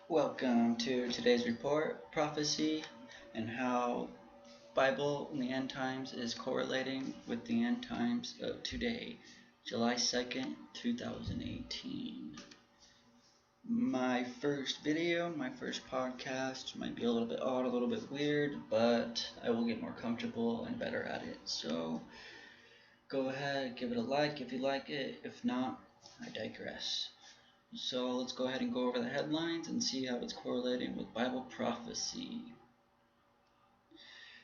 Welcome to today's report, prophecy, and how Bible in the end times is correlating with the end times of today, July 2nd, 2018. My first video, my first podcast might be a little bit odd, a little bit weird, but I will get more comfortable and better at it. So go ahead, give it a like if you like it. If not, I digress. So let's go ahead and go over the headlines and see how it's correlating with Bible prophecy.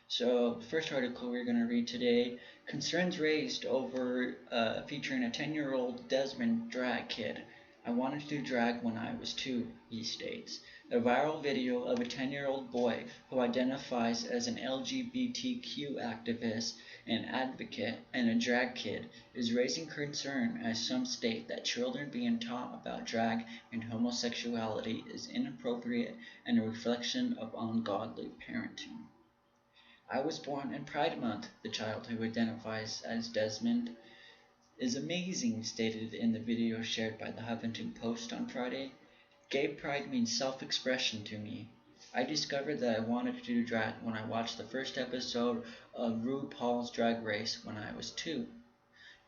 So the first article we're going to read today, concerns raised over featuring a 10-year-old Desmond drag kid. I wanted to do drag when I was 2, he states. A viral video of a 10-year-old boy who identifies as an LGBTQ activist and advocate and a drag kid is raising concern as some state that children being taught about drag and homosexuality is inappropriate and a reflection of ungodly parenting. I was born in Pride Month, the child who identifies as Desmond is amazing, stated in the video shared by the Huffington Post on Friday. Gay pride means self-expression to me. I discovered that I wanted to do drag when I watched the first episode of RuPaul's Drag Race when I was 2.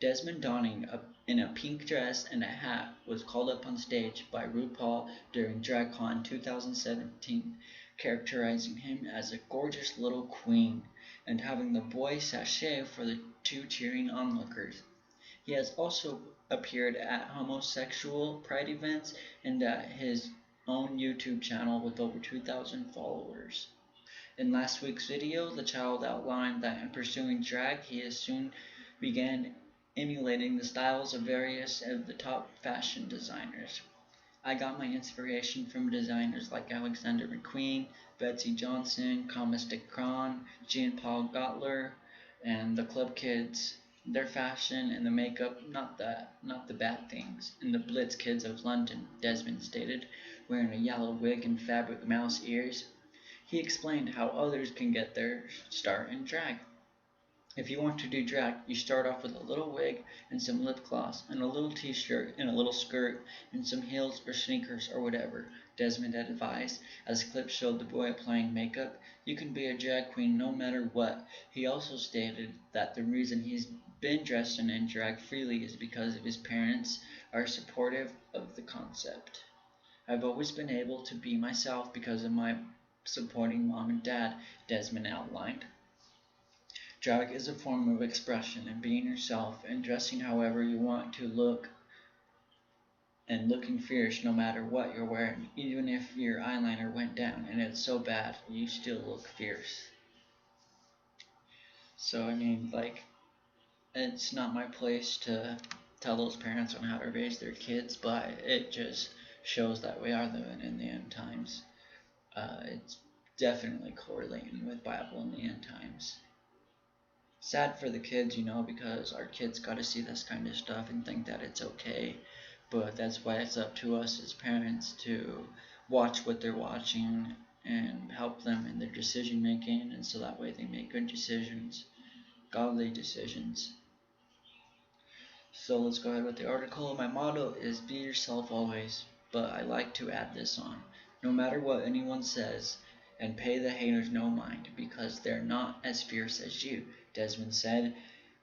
Desmond donning in a pink dress and a hat was called up on stage by RuPaul during DragCon 2017, characterizing him as a gorgeous little queen and having the boy sashay for the 2 cheering onlookers. He has also appeared at homosexual pride events and at his own YouTube channel with over 2,000 followers. In last week's video, the child outlined that in pursuing drag, he has soon began emulating the styles of various of the top fashion designers. I got my inspiration from designers like Alexander McQueen, Betsy Johnson, Comistic Cron, Jean-Paul Gaultier, and the Club Kids. Their fashion and the makeup, not the bad things. And the Blitz Kids of London, Desmond stated, wearing a yellow wig and fabric mouse ears. He explained how others can get their start in drag. If you want to do drag, you start off with a little wig and some lip gloss and a little t-shirt and a little skirt and some heels or sneakers or whatever, Desmond advised. As clips showed the boy applying makeup, you can be a drag queen no matter what. He also stated that the reason he's been dressing in drag freely is because of his parents are supportive of the concept. I've always been able to be myself because of my supporting mom and dad, Desmond outlined. Drag is a form of expression and being yourself and dressing however you want to look and looking fierce no matter what you're wearing. Even if your eyeliner went down and it's so bad, you still look fierce. So I mean, like, it's not my place to tell those parents on how to raise their kids, but it just shows that we are living in the end times. It's definitely correlating with Bible in the end times. Sad for the kids, because our kids got to see this kind of stuff and think that it's okay. But that's why it's up to us as parents to watch what they're watching and help them in their decision making, and so that way they make good decisions, godly decisions. So let's go ahead with the article. My motto is be yourself always, but I like to add this on. No matter what anyone says, and pay the haters no mind, because they're not as fierce as you, Desmond said,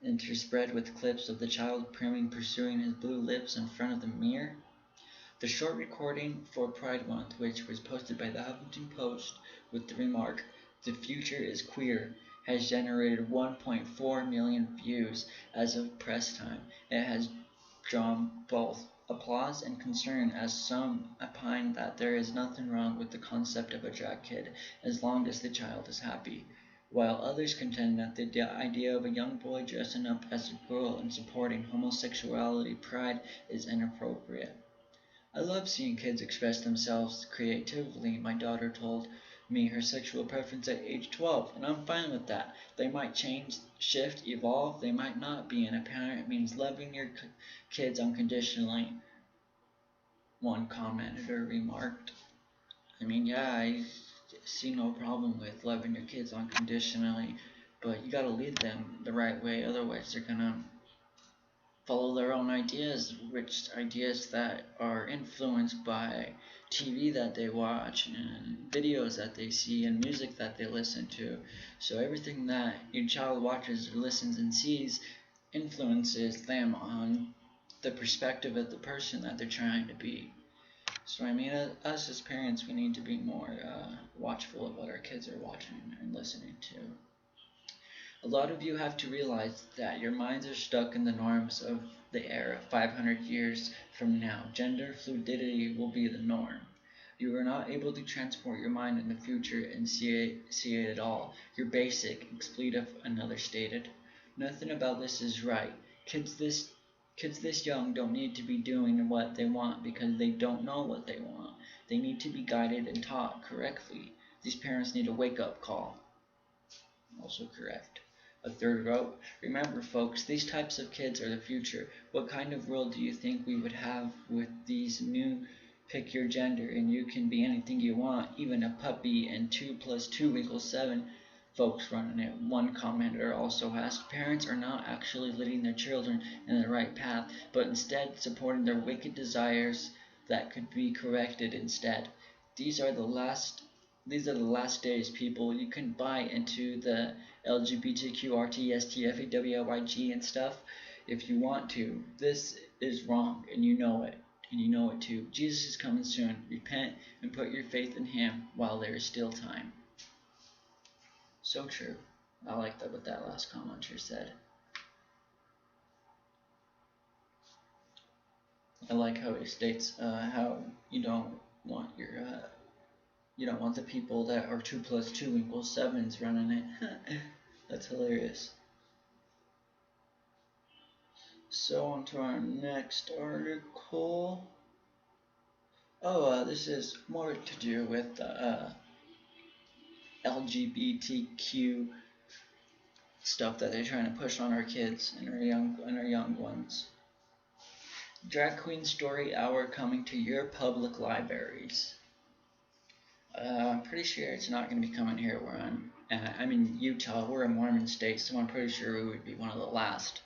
interspread with clips of the child pursuing his blue lips in front of the mirror. The short recording for Pride Month, which was posted by the Huffington Post with the remark, "The future is queer," has generated 1.4 million views as of press time. It has drawn both applause and concern, as some opine that there is nothing wrong with the concept of a drag kid as long as the child is happy, while others contend that the idea of a young boy dressing up as a girl and supporting homosexuality pride is inappropriate. I love seeing kids express themselves creatively, my daughter told me her sexual preference at age 12, and I'm fine with that. They might change, shift, evolve, they might not. Being a parent means loving your kids unconditionally, one commentator remarked. I mean, yeah, I see no problem with loving your kids unconditionally, but you gotta lead them the right way, otherwise they're gonna follow their own ideas, which ideas that are influenced by TV that they watch and videos that they see and music that they listen to. So everything that your child watches or listens and sees influences them on the perspective of the person that they're trying to be. So I mean, us as parents, we need to be more watchful of what our kids are watching and listening to. A lot of you have to realize that your minds are stuck in the norms of the era. 500 years from now, gender fluidity will be the norm. You are not able to transport your mind in the future and see it at all. You're basic, expletive, another stated. Nothing about this is right. Kids this young don't need to be doing what they want because they don't know what they want. They need to be guided and taught correctly. These parents need a wake-up call. Also correct. A third wrote, remember folks, these types of kids are the future. What kind of world do you think we would have with these new pick your gender and you can be anything you want, even a puppy, and 2 plus 2 equals 7 folks running it? One commenter also asked, parents are not actually leading their children in the right path, but instead supporting their wicked desires that could be corrected instead. These are the last days, people. You can buy into the LGBTQRTSTFAWYG and stuff if you want to. This is wrong, and you know it. And you know it too. Jesus is coming soon. Repent and put your faith in Him while there is still time. So true. I like that what that last commenter said. I like how he states how you don't want the people that are 2 plus 2 equals 7s running it. That's hilarious. So on to our next article. This is more to do with LGBTQ stuff that they're trying to push on our kids and our young ones. Drag Queen Story Hour coming to your public libraries. I'm pretty sure it's not going to be coming here where I'm in Utah. We're a Mormon state, so I'm pretty sure we would be one of the last.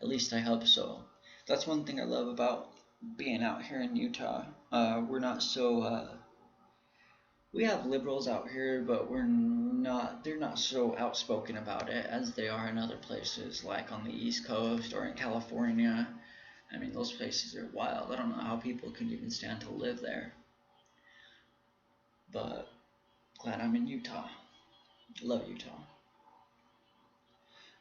At least I hope so. That's one thing I love about being out here in Utah. We're not so we have liberals out here, but they're not so outspoken about it as they are in other places, like on the East Coast or in California. I mean, those places are wild. I don't know how people can even stand to live there. But glad I'm in Utah. Love Utah.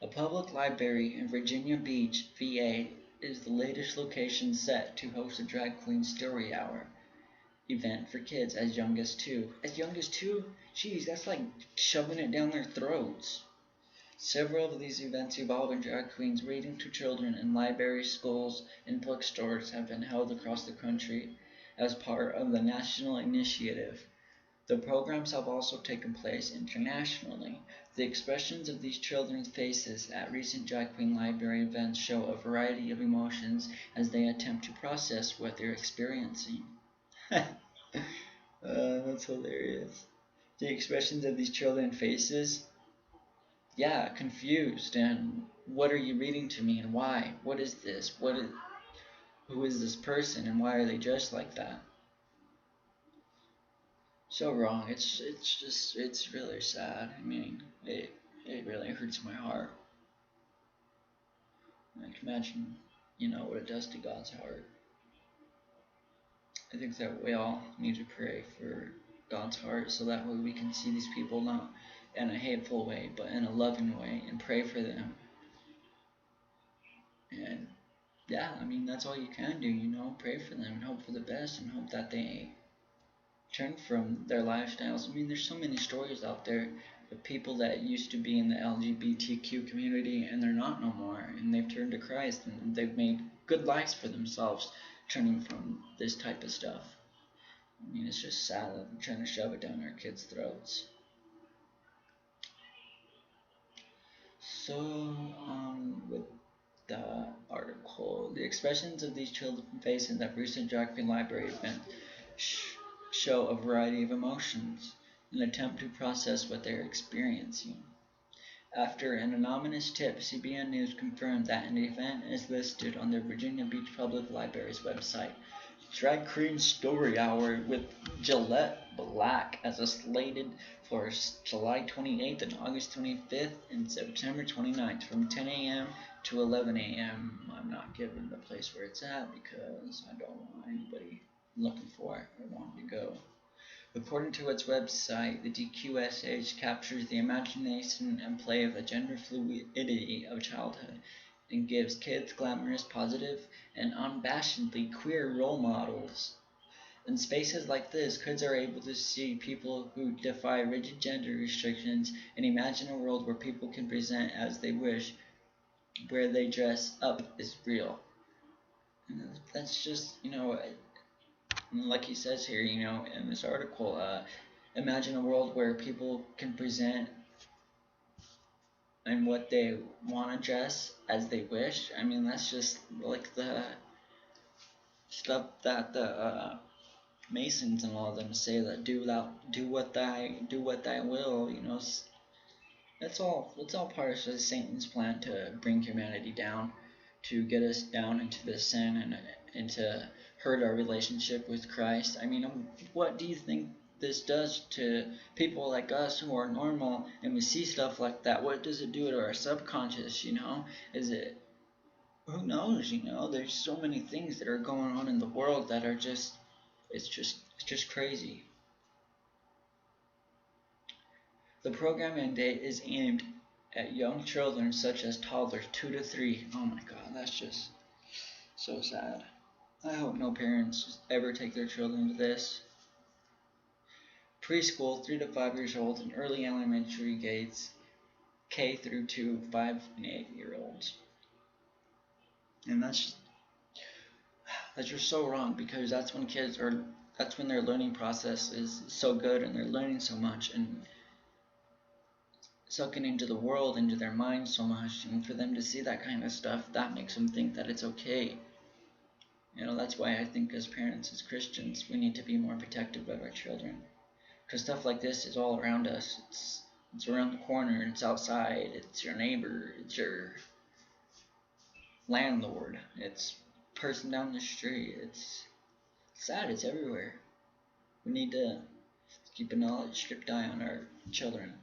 A public library in Virginia Beach, VA, is the latest location set to host a Drag Queen Story Hour event for kids as young as 2. As young as 2? Jeez, that's like shoving it down their throats. Several of these events involving drag queens reading to children in libraries, schools, and bookstores have been held across the country as part of the national initiative. The programs have also taken place internationally. The expressions of these children's faces at recent drag queen library events show a variety of emotions as they attempt to process what they're experiencing. That's hilarious. The expressions of these children's faces? Yeah, confused, and what are you reading to me and why? What is this? Who is this person and why are they dressed like that? So wrong. It's really sad. I mean, it really hurts my heart. I can imagine, what it does to God's heart. I think that we all need to pray for God's heart so that way we can see these people not in a hateful way, but in a loving way, and pray for them. And yeah, I mean, that's all you can do, pray for them and hope for the best and hope that they turn from their lifestyles. I mean, there's so many stories out there of people that used to be in the LGBTQ community and they're not no more, and they've turned to Christ and they've made good lives for themselves turning from this type of stuff. I mean, it's just sad that we're trying to shove it down our kids' throats. So, with the article, the expressions of these children facing that recent drag queen library event show a variety of emotions, an attempt to process what they're experiencing. After an anonymous tip, CBN News confirmed that an event is listed on the Virginia Beach Public Library's website. Drag Queen Story Hour with Gillette Black as a slated for July 28th and August 25th and September 29th from 10 a.m. to 11 a.m. I'm not giving the place where it's at because I don't want anybody looking for it or wanting to go. According to its website, the DQSH captures the imagination and play of the gender fluidity of childhood and gives kids glamorous, positive, and unabashedly queer role models. In spaces like this, kids are able to see people who defy rigid gender restrictions and imagine a world where people can present as they wish, where they dress up is real. And that's just, like he says here, in this article, imagine a world where people can present and what they want to dress as they wish. I mean, that's just like the stuff that the Masons and all of them say, that do what thy will. That's all part of Satan's plan to bring humanity down, to get us down into the sin and to hurt our relationship with Christ. I mean, what do you think this does to people like us who are normal and we see stuff like that? What does it do to our subconscious? Is it, who knows? There's so many things that are going on in the world that are it's just crazy. The programming date is aimed at young children such as toddlers 2 to 3. Oh my god, that's just so sad. I hope no parents ever take their children to this. Preschool, 3 to 5 years old, and early elementary grades, K through 2, 5 and 8-year-olds. And that's just so wrong, because that's when their learning process is so good and they're learning so much and soaking into the world, into their minds so much, and for them to see that kind of stuff, that makes them think that it's okay. That's why I think as parents, as Christians, we need to be more protective of our children. Because stuff like this is all around us. It's around the corner, it's outside, it's your neighbor, it's your landlord, it's person down the street. It's sad, it's everywhere. We need to keep a strict eye on our children.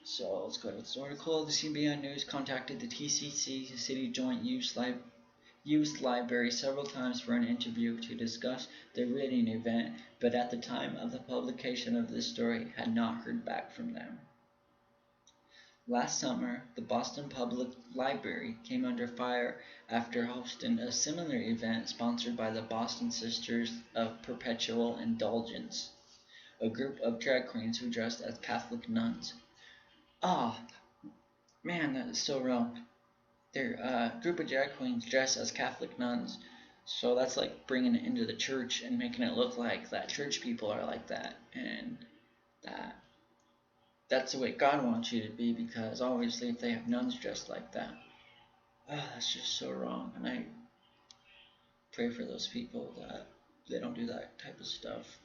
So let's go to this article. The CBN News contacted the TCC City Joint Youth Library several times for an interview to discuss the reading event, but at the time of the publication of this story had not heard back from them. Last summer, the Boston Public Library came under fire after hosting a similar event sponsored by the Boston Sisters of Perpetual Indulgence, a group of drag queens who dressed as Catholic nuns. Oh, man, that is so wrong. They're a group of drag queens dressed as Catholic nuns, so that's like bringing it into the church and making it look like that church people are like that, and that's the way God wants you to be, because obviously if they have nuns dressed like that, that's just so wrong. And I pray for those people that they don't do that type of stuff.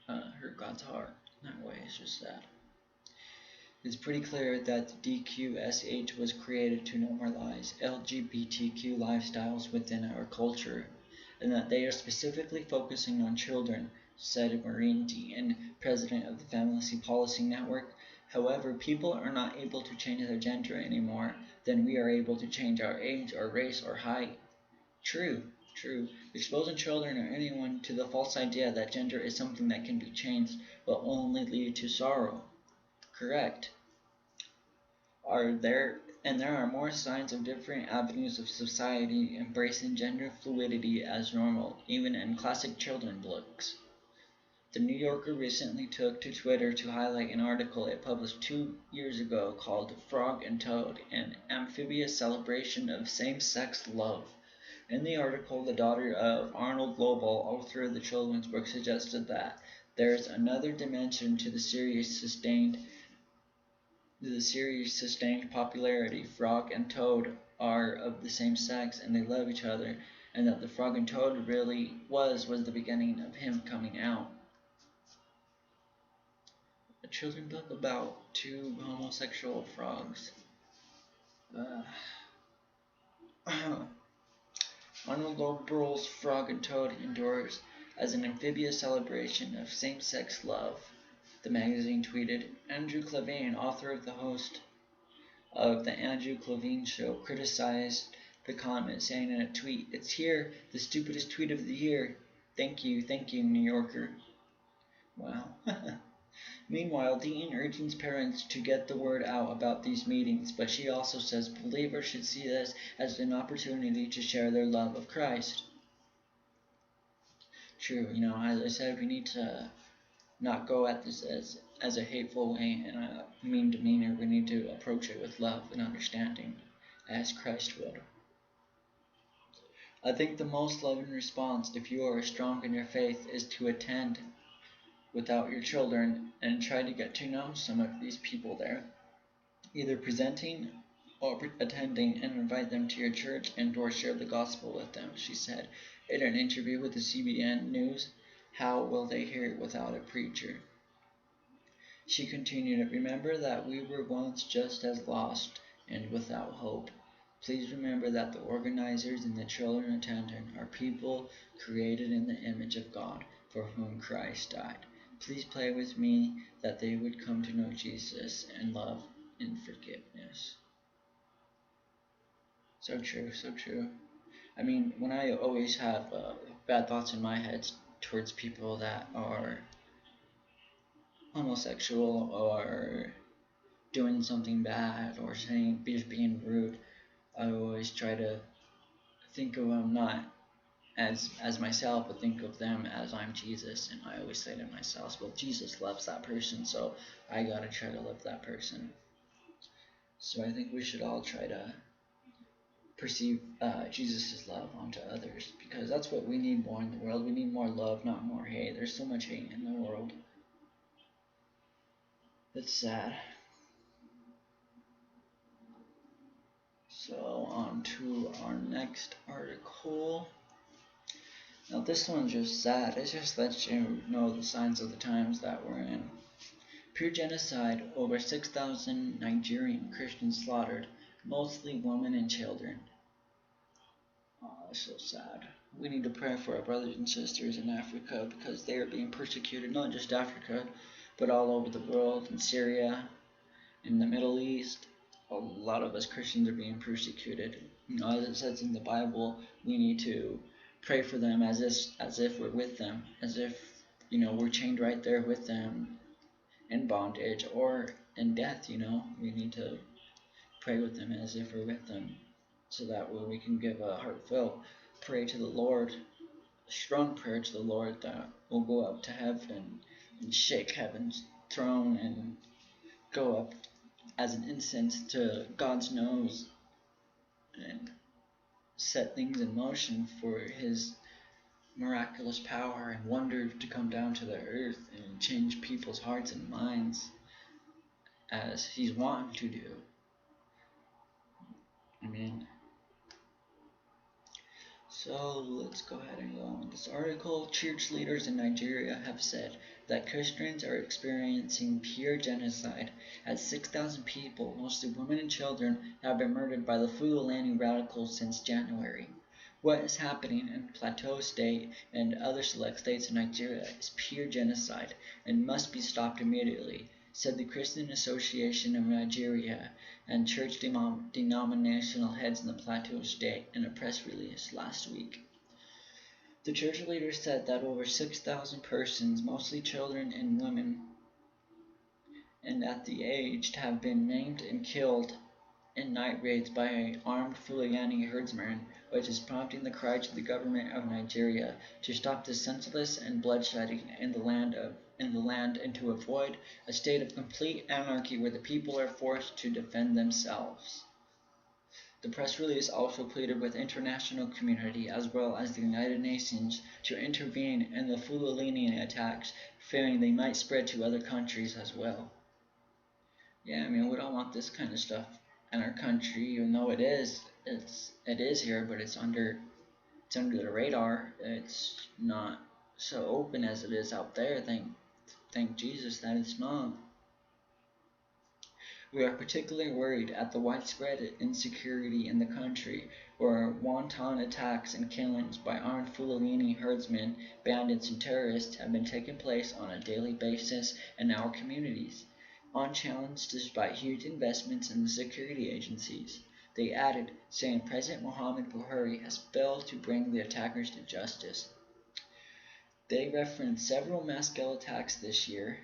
Hurt God's heart in that way. It's just sad. It's pretty clear that the DQSH was created to normalize LGBTQ lifestyles within our culture, and that they are specifically focusing on children, said Maureen Dean, president of the Family Policy Network. However, people are not able to change their gender anymore than we are able to change our age, our race, or height. True. Exposing children or anyone to the false idea that gender is something that can be changed will only lead to sorrow. Correct. There are more signs of different avenues of society embracing gender fluidity as normal, even in classic children's books. The New Yorker recently took to Twitter to highlight an article it published 2 years ago called Frog and Toad, an amphibious celebration of same-sex love. In the article, the daughter of Arnold Lobel, author of the children's book, suggested that there is another dimension to the series' sustained popularity. Frog and Toad are of the same sex and they love each other, and that the Frog and Toad really was the beginning of him coming out. a children's book about two homosexual frogs. Arnold Lobel's Frog and Toad endures as an amphibious celebration of same-sex love, the magazine tweeted. Andrew Clavine, author of the host of The Andrew Clavine Show, criticized the comment, saying in a tweet, "It's here, the stupidest tweet of the year. Thank you, New Yorker." Wow. Meanwhile, Dean urges parents to get the word out about these meetings, but she also says believers should see this as an opportunity to share their love of Christ. True, as I said, we need to not go at this as a hateful way and a mean demeanor. We need to approach it with love and understanding, as Christ would. I think the most loving response, if you are strong in your faith, is to attend without your children and try to get to know some of these people there, either presenting or attending, and invite them to your church and or share the gospel with them, she said in an interview with the CBN News. How will they hear it without a preacher? She continued, remember that we were once just as lost and without hope. Please remember that the organizers and the children attending are people created in the image of God, for whom Christ died. Please pray with me that they would come to know Jesus and love and forgiveness. So true, so true. I mean, when I always have bad thoughts in my head towards people that are homosexual or doing something bad or saying just being rude, I always try to think of them not as myself, but think of them as I'm Jesus. And I always say to myself, well, Jesus loves that person, so I gotta try to love that person. So I think we should all try to perceive Jesus' love onto others, because that's what we need more in the world. We need more love, not more hate. There's so much hate in the world. It's sad. So on to our next article. Now this one's just sad. It just lets you know the signs of the times that we're in. Pure genocide, over 6,000 Nigerian Christians slaughtered, mostly women and children. Oh, that's so sad. We need to pray for our brothers and sisters in Africa, because they are being persecuted, not just Africa, but all over the world, in Syria, in the Middle East. A lot of us Christians are being persecuted. As it says in the Bible, we need to pray for them as if we're with them, as if we're chained right there with them in bondage or in death. We need to pray with them as if we're with them, so that way we can give a heartfelt prayer to the Lord, a strong prayer to the Lord that will go up to heaven and shake heaven's throne and go up as an incense to God's nose and set things in motion for his miraculous power and wonder to come down to the earth and change people's hearts and minds as he's wanting to do. Amen. So let's go ahead and go on with this article. Church leaders in Nigeria have said that Christians are experiencing pure genocide, as 6,000 people, mostly women and children, have been murdered by the Fulani radicals since January. What is happening in Plateau State and other select states in Nigeria is pure genocide and must be stopped immediately, said the Christian Association of Nigeria and church denominational heads in the Plateau State in a press release last week. The church leaders said that over 6,000 persons, mostly children and women, and at the aged, have been maimed and killed in night raids by armed Fulani herdsmen, which is prompting the cry to the government of Nigeria to stop the senseless and bloodshedding in the land and to avoid a state of complete anarchy where the people are forced to defend themselves. The press release also pleaded with the international community as well as the United Nations to intervene in the Fulani attacks, fearing they might spread to other countries as well. Yeah, we don't want this kind of stuff in our country, even though it is here, but it's under the radar. It's not so open as it is out there. Thank Jesus that it's not. We are particularly worried at the widespread insecurity in the country, where wanton attacks and killings by armed Fulani herdsmen, bandits, and terrorists have been taking place on a daily basis in our communities, unchallenged despite huge investments in the security agencies. They added, saying President Mohamed Buhari has failed to bring the attackers to justice. They referenced several mass-scale attacks this year,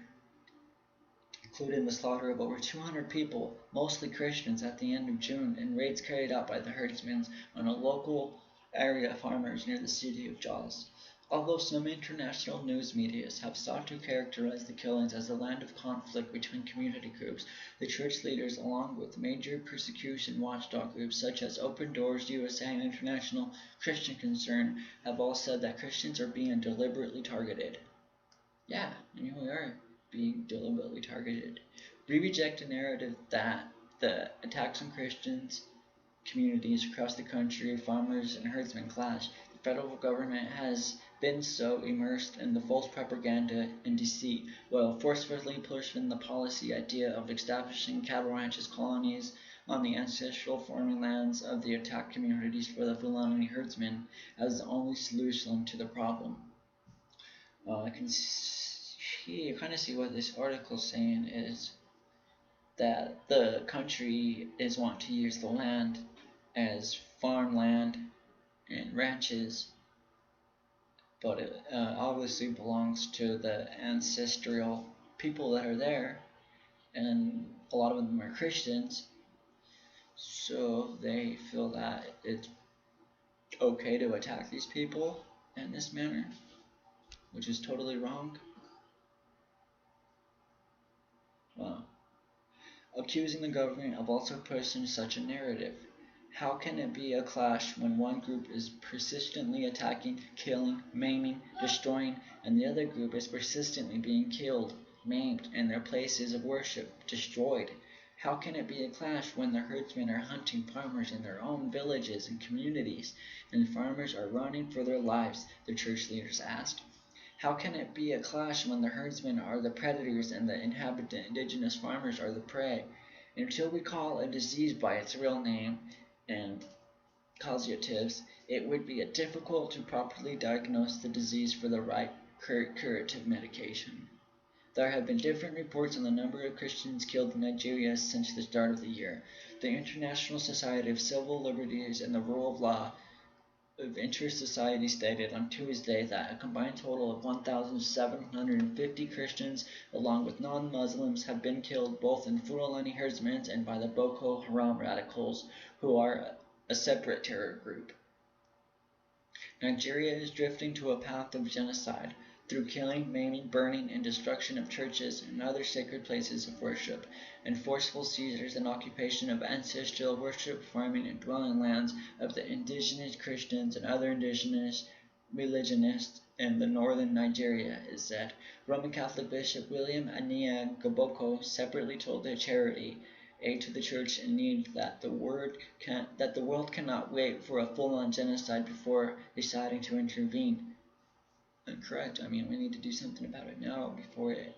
including the slaughter of over 200 people, mostly Christians, at the end of June, and raids carried out by the herdsmen on a local area farmers near the city of Jos. Although some international news media have sought to characterize the killings as a land of conflict between community groups, the church leaders, along with major persecution watchdog groups such as Open Doors USA and International Christian Concern, have all said that Christians are being deliberately targeted. Yeah, I mean, we are being deliberately targeted. We reject a narrative that the attacks on Christians communities across the country, farmers and herdsmen clash. The federal government has been so immersed in the false propaganda and deceit, while forcefully pushing the policy idea of establishing cattle ranches colonies on the ancestral farming lands of the attacked communities for the Fulani herdsmen as the only solution to the problem. I can kind of see what this article is saying is that the country is wanting to use the land as farmland and ranches, but it obviously belongs to the ancestral people that are there, and a lot of them are Christians, so they feel that it's okay to attack these people in this manner, which is totally wrong. Wow. Accusing the government of also pushing such a narrative. How can it be a clash when one group is persistently attacking, killing, maiming, destroying, and the other group is persistently being killed, maimed, and their places of worship destroyed? How can it be a clash when the herdsmen are hunting farmers in their own villages and communities, and farmers are running for their lives? The church leaders asked. How can it be a clash when the herdsmen are the predators and the indigenous farmers are the prey? Until we call a disease by its real name and causatives, it would be difficult to properly diagnose the disease for the right curative medication. There have been different reports on the number of Christians killed in Nigeria since the start of the year. The International Society of Civil Liberties and the Rule of Law of Interest Society stated on Tuesday that a combined total of 1,750 Christians, along with non-Muslims, have been killed both in Fulani herdsmen and by the Boko Haram radicals, who are a separate terror group. Nigeria is drifting to a path of genocide through killing, maiming, burning, and destruction of churches and other sacred places of worship, and forceful seizures and occupation of ancestral worship, farming, and dwelling lands of the indigenous Christians and other indigenous religionists in the northern Nigeria, is said. Roman Catholic Bishop William Ania Gaboko separately told the charity Aid to the Church in Need that the world cannot wait for a full-on genocide before deciding to intervene. And correct, I mean, we need to do something about it now before it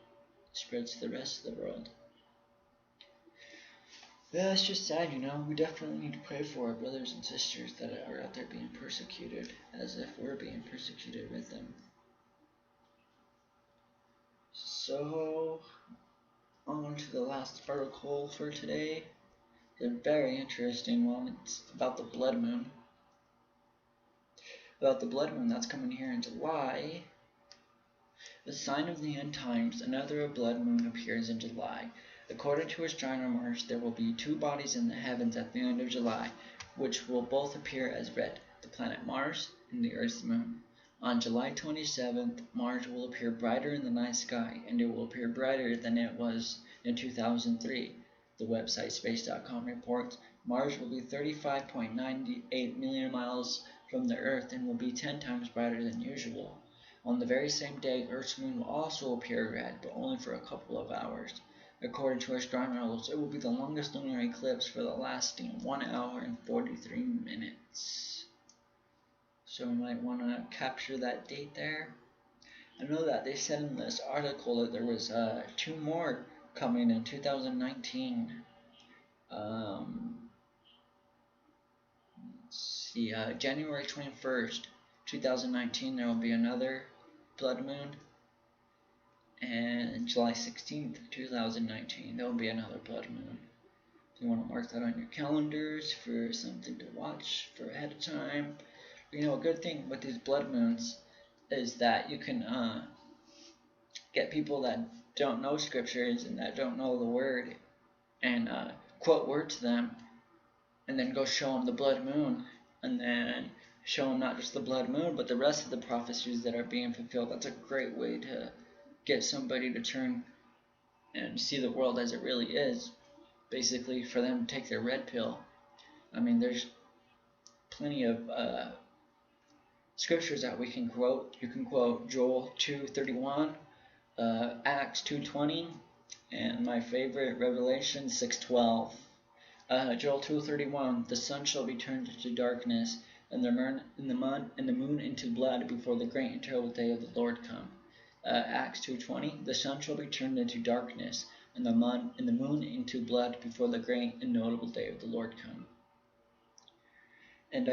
spreads to the rest of the world. Yeah, it's just sad, you know. We definitely need to pray for our brothers and sisters that are out there being persecuted, as if we're being persecuted with them. So, on to the last article for today. It's a very interesting one. It's about the blood moon. About the blood moon that's coming here in July. The sign of the end times, another blood moon appears in July. According to astronomers, there will be two bodies in the heavens at the end of July, which will both appear as red, the planet Mars and the Earth's moon. On July 27th, Mars will appear brighter in the night sky, and it will appear brighter than it was in 2003. The website space.com reports Mars will be 35.98 million miles from the Earth and will be 10 times brighter than usual. On the very same day, Earth's moon will also appear red, but only for a couple of hours. According to astronomers, it will be the longest lunar eclipse for the lasting 1 hour and 43 minutes. So we might want to capture that date there. I know that they said in this article that there was 2 more coming in 2019. Let's see, January 21st, 2019, there will be another blood moon. And July 16th, 2019, there will be another blood moon. You want to mark that on your calendars for something to watch for ahead of time. You know, a good thing with these blood moons is that you can get people that don't know scriptures and that don't know the word and quote word to them, and then go show them the blood moon, and then show them not just the blood moon but the rest of the prophecies that are being fulfilled. That's a great way to get somebody to turn and see the world as it really is. Basically, for them to take their red pill. I mean, there's plenty of scriptures that we can quote. You can quote Joel 2:31, Acts 2:20, and my favorite, Revelation 6:12. Joel 2:31, the sun shall be turned into darkness, and the moon into blood before the great and terrible day of the Lord come. Acts 2:20, the sun shall be turned into darkness, and the moon into blood before the great and notable day of the Lord come. And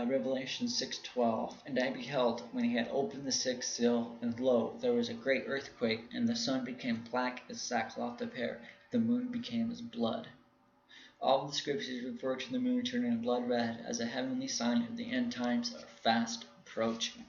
Revelation 6:12, and I beheld when he had opened the sixth seal, and lo, there was a great earthquake, and the sun became black as sackcloth of hair, the moon became as blood. All the scriptures refer to the moon turning blood red as a heavenly sign of the end times are fast approaching.